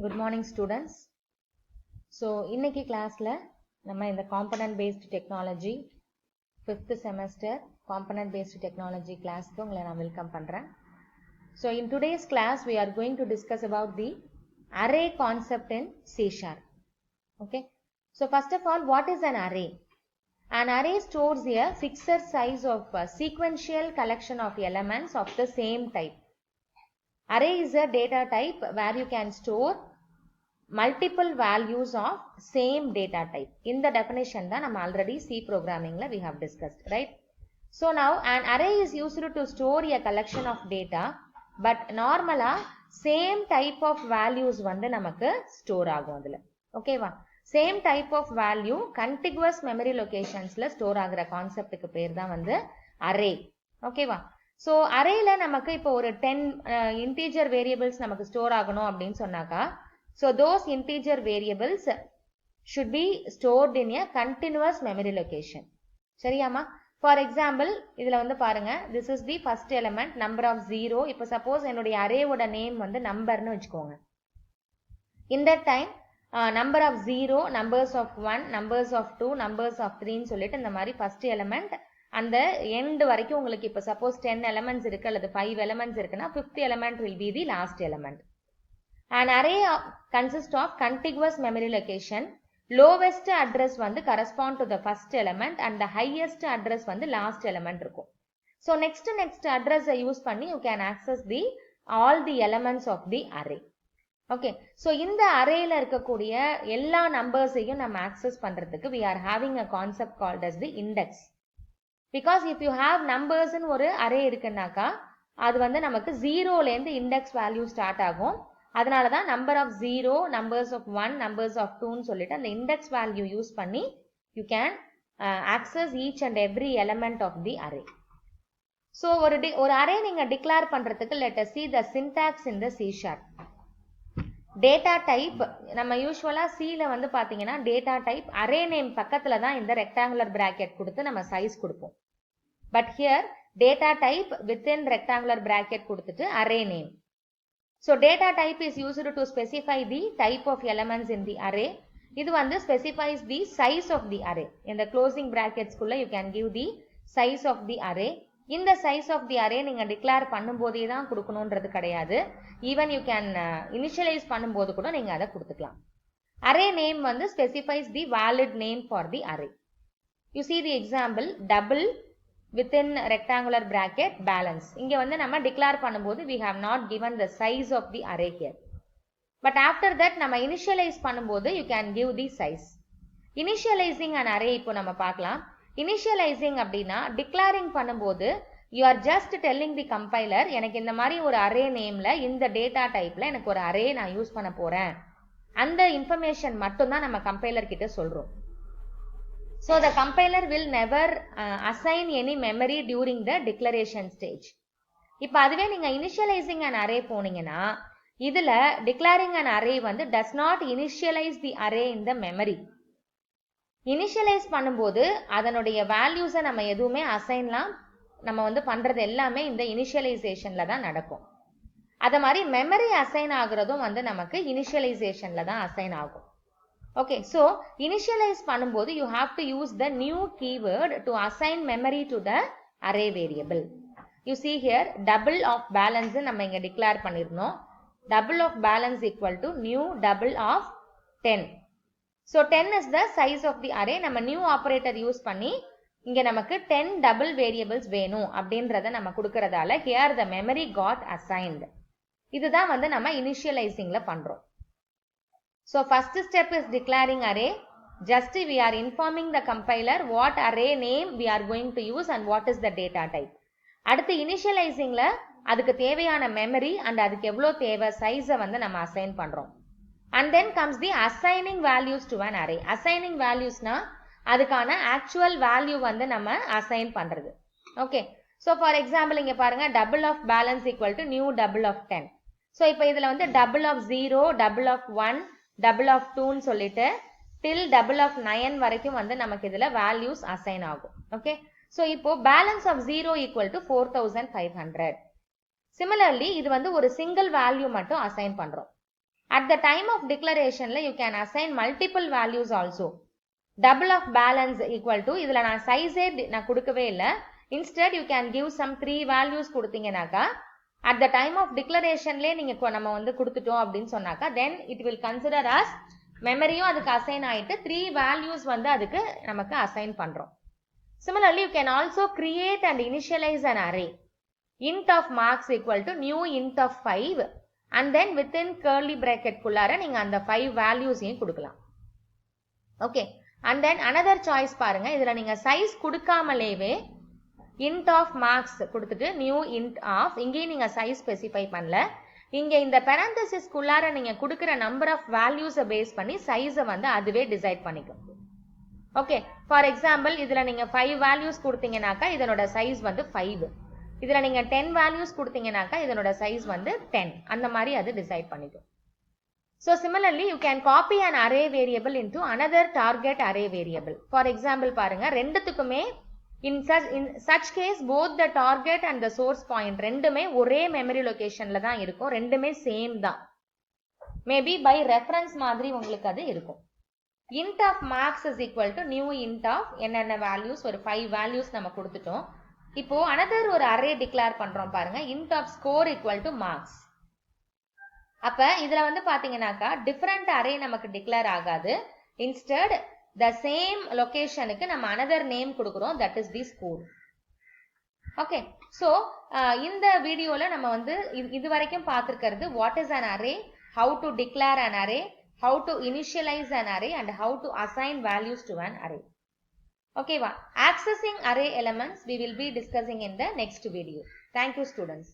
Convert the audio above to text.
Good morning students. So இன்னைக்கு கிளாஸ்ல நம்ம இந்த component based technology 5th semester component based technology classக்கு உங்களை நான் வெல்கம் பண்றேன். So in today's class we are going to discuss about the array concept in C#. Okay. So first of all, what is an array? An array stores a fixed size of a sequential collection of elements of the same type. Array is a data type where you can store multiple values of same data type. In the definition that we already C programming we have discussed, right? So now an array is used to store a collection of data, but normally same type of values வந்து நமக்கு store ஆகும் அதுல. Okay வா? Same type of value contiguous memory locationsல store ஆகுற கான்செப்டுக்கு பேர் தான் வந்து array. Okay வா? So arrayல நமக்கு இப்போ ஒரு 10 integer variables நமக்கு store ஆகணும் அப்படின்னு சொன்னாக்கா, so those integer variables should be stored in a continuous memory location. சரியாமா? For example, இதுல வந்து பாருங்க, this is the first element, number of 0. இப்போ suppose என்னுடைய array ஓட name வந்து numberனு வச்சுக்கோங்க. In that time, number of 0, numbers of 1, numbers of 2, numbers of 3 ன்னு சொல்லிட்டு இந்த மாதிரி first element அந்த end வரைக்கும் உங்களுக்கு இப்போ suppose 10 elements இருக்கு அல்லது 5 elements இருக்குன்னா 5th element will be the last element. An array consists of contiguous memory location. Lowest address வந்து correspond to the first element and the highest address வந்து last element இருக்கும். So next address use பண்ணி you can access the all the elements of the array. Okay. So இந்த arrayல இருக்கக்கூடிய எல்லா நம்பர்ஸையும் நம்ம access பண்றதுக்கு we are having a concept called as the index. Because if you have numbers in ஒரு array இருக்குன்னாக்கா அது வந்து நமக்கு 0ல இருந்து index value start ஆகும். அதனால தான் number of 0, numbers of 1, numbers of 2 ன்னு சொல்லிட்டு அந்த index value யூஸ் பண்ணி you can access each and every element of the array. So ஒரு array நீங்க declare பண்றதுக்கு let us see the syntax in the C#. Data type நம்ம யூசுவலா Cல வந்து பாத்தீங்கன்னா data type array name பக்கத்துல தான் இந்த rectangular bracket கொடுத்து நம்ம size கொடுப்போம். But here data type within rectangular bracket கொடுத்துட்டு array name. So data type is used to specify the type of elements in the array. இது வந்து specifies the size of the array. In the closing brackets குள்ள you can give the size of the array. இந்த size of the array நீங்க declare பண்ணும்போதே தான் கொடுக்கணும்ன்றது கிடையாது. Even you can initialize பண்ணும்போது கூட நீங்க அதை கொடுத்துக்கலாம். Array name வந்து specifies the valid name for the array. You see the example, double within rectangular bracket balance. இங்க வந்து நம்ம declare பண்ணும்போது we have not given the size of the array here. But after that நம்ம initialize பண்ணும்போது you can give the size. Initializing an array இப்போ நம்ம பார்க்கலாம். Initializing அப்படின்னா declaring பண்ணும்போது you are just telling the compiler எனக்கு இந்த மாதிரி ஒரு array nameல இந்த data typeல எனக்கு ஒரு array நான் யூஸ் பண்ண போறேன். அந்த information மட்டும் தான் நம்ம compiler கிட்ட சொல்றோம். So the compiler will never assign any memory during the declaration stage. இப்போ அதுவே நீங்க initializing an array போனீங்கன்னா இதுல declaring an array வந்து does not initialize the array in the memory. Initialize பண்ணும்போது அதனுடைய values நம்ம எதுவுமே அசைன்லாம் நம்ம வந்து பண்றது எல்லாமே இந்த initializationல தான் நடக்கும். அத மாதிரி memory assign ஆகுறதும் வந்து நமக்கு initializationல தான் assign ஆகும். Okay, so initialize பண்ணும்போது you have to use the new keyword to assign memory to the array variable. You see here double of balance நம்ம இங்க declare பண்ணிருந்தோம். Double of balance equal to new double of 10. So 10 is the size of the array. நம்ம new operator use பண்ணி இங்க நமக்கு 10 double variables வேணும் அப்படின்றத நம்ம கொடுக்கறதால here the memory got assigned. இதுதான் வந்து நம்ம initializingல பண்றோம். So first step is declaring array. Just we are informing the compiler what array name we are going to use and what is the data type. அடுத்து initializingல அதுக்கு தேவையான memory and அதுக்கு எவ்வளவு தேவை size வந்து நம்ம assign பண்றோம். And then comes the assigning values to an array. Assigning valuesனா அதுக்கான actual value வந்து நம்ம assign பண்றது. Okay. So for example இங்க பாருங்க double of balance equal to new double of 10. So இப்போ இதுல வந்து double of 0, double of 1, double of 2 ன்னு சொல்லிட்டு till double of 9 வரைக்கும் வந்து நமக்கு இதுல values assign ஆகும். Okay. So இப்போ balance of 0 equal to 4500. Similarly இது வந்து ஒரு single value மட்டும் assign பண்றோம். At the time of declaration, you can assign multiple values also. Double of balance equal to, இதுல நான் size நான் கொடுக்கவே இல்லை. Instead, you can give some 3 values கொடுத்தீங்கனாக்கா, at the time of declaration நீங்க நம்ம வந்து கொடுத்துட்டோம் அப்படின்னு சொன்னாக்கா, then it will consider as memoryயும் அதுக்கு assign ஆயிட்டு 3 values வந்து அதுக்கு நமக்கு assign பண்றோம். Similarly, you can also create and initialize an array. Int of marks equal to new int of 5 and then within curly bracket குள்ளார நீங்க அந்த 5 values கொடுக்கலாம். Okay. And then another choice பாருங்க, இதுல நீங்க size கொடுக்காமலேவே int of marks கொடுத்துட்டு new int of, இங்கேயும் நீங்க size specify பண்ணல, இங்க இந்த parenthesis குள்ளார நீங்க கொடுக்கிற number of values பேஸ் பண்ணி size வந்து அதுவே decide பண்ணிக்கும். Okay, for example, இதுல நீங்க 5 values கொடுத்தீங்கனாக்கா இதனோட size வந்து 5. இதுல நீங்க 10 values கொடுத்தீங்கனாக்கா இதனோட size வந்து 10. அந்த மாதிரி அது decide பண்ணிக்கும். So similarly, you can copy an array variable into another target array variable. For example, பாருங்க, ரெண்டுத்துக்குமே in such case both the target and the source point ரெண்டுமே ஒரே memory locationல தான் இருக்கும், ரெண்டுமே same தான். Maybe by reference மாதிரி உங்களுக்கு அது இருக்கும். Int of marks is equal to new int of என்னென்ன values, ஒரு 5 values நம்ம கொடுத்துட்டோம். இப்போ another ஒரு array declare பண்றோம் பாருங்க, int of score equal to marks. அப்ப இதுல வந்து பாத்தீங்கன்னாக்கா different array நமக்கு declare ஆகாது. Instead, the same locationக்கு நம்ம another name கொடுக்கிறோம், that is the score. Okay, so இந்த வீடியோல நம்ம வந்து இது வரைக்கும் பார்த்திருக்கிறது what is an array, how to declare an array, how to initialize an array and how to assign values to an array. Okay, accessing array elements we will be discussing in the next video. Thank you, students.